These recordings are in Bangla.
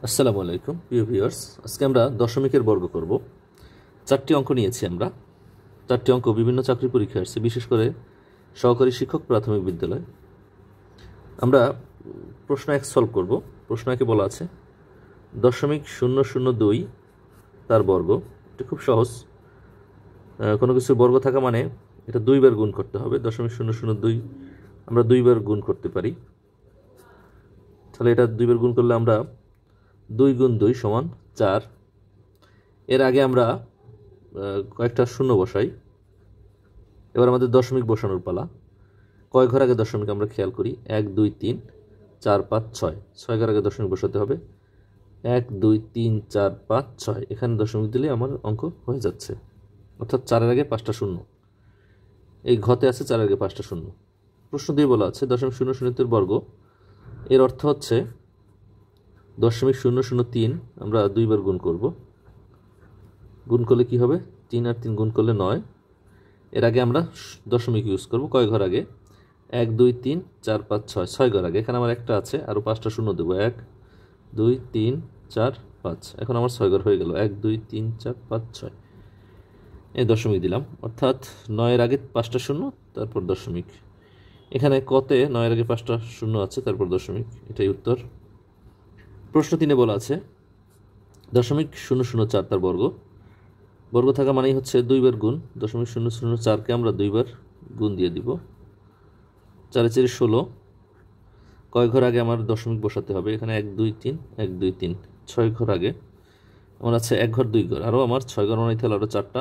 আসসালামু আলাইকুম প্রিয় ভিউয়ার্স, আজকে আমরা দশমিকের বর্গ করব। 4টি অঙ্ক নিয়েছি আমরা। 4টি অঙ্ক বিভিন্ন চাকরি পরীক্ষায় আসছে, বিশেষ করে সহকারী শিক্ষক প্রাথমিক বিদ্যালয়। আমরা প্রশ্ন 1 সলভ করব। প্রশ্ন 1-এ বলা আছে 0.002 তার বর্গ। এটা খুব সহজ। কোনো কিছুর বর্গ থাকা মানে এটা 2 বার গুণ করতে হবে। 0.002 আমরা 2 বার গুণ করতে পারি। তাহলে এটা 2 বার গুণ করলে আমরা 2 গুণ 2 সমান 4। এর আগে আমরা কয়েকটা শূন্য বসাই। এবার আমাদের দশমিক বসানোর পালা। কয় ঘর আগে দশমিক আমরা খেয়াল করি। 1 2 3 4 5 6 6 ঘর আগে দশমিক বসাতে হবে। 1 2 3 4 5 6 এখানে দশমিক দিলে আমার অঙ্ক হয়ে যাচ্ছে, অর্থাৎ 4-এর আগে 5টা শূন্য। এই ঘতে আছে 4-এর আগে 5টা শূন্য। প্রশ্ন 2 বলা আছে 0.003 বর্গ। এর অর্থ হচ্ছে 0.003 আমরা 2 বার গুণ করব। গুণ করলে কি হবে? 3 আর 3 গুণ করলে 9। এর আগে আমরা দশমিক ইউজ করব। কয় ঘর আগে? 1 2 3 4 5 6 6 ঘর আগে। এখানে আমার একটা আছে, আরও 5টা শূন্য দেবো। 1 2 3 4 5। এখন আমার 6 ঘর হয়ে গেল। 1 2 3 4 5 6 এই দশমিক দিলাম, অর্থাৎ 9-এর আগে 5টা শূন্য, তারপর দশমিক। এখানে কতে 9-এর আগে 5টা শূন্য আছে, তারপর দশমিক। এটাই উত্তর। প্রশ্ন 3-এ বলা আছে 0.004 তার বর্গ। বর্গ থাকা মানেই হচ্ছে 2 বার গুণ। 0.004-কে আমরা 2 বার গুণ দিয়ে দিব। 4 4 16। কয় ঘর আগে আমার দশমিক বসাতে হবে? এখানে 1 2 3 1 2 3 6 ঘর আগে আমার আছে 1 ঘর 2 ঘর, আরও আমার 6 ঘর বানাইতে হলে আরও 4টা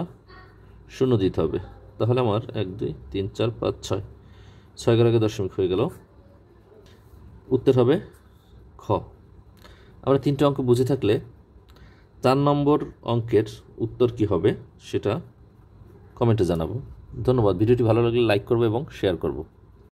শূন্য দিতে হবে। তাহলে আমার 1 2 3 4 5 6 6 ঘর আগে দশমিক হয়ে গেল। উত্তর হবে খ। আমরা 3টে অঙ্ক বুঝে থাকলে 4 নম্বর অঙ্কের উত্তর কি হবে সেটা কমেন্টে জানাবো। ধন্যবাদ। ভিডিওটি ভালো লাগলে লাইক করবো এবং শেয়ার করবো।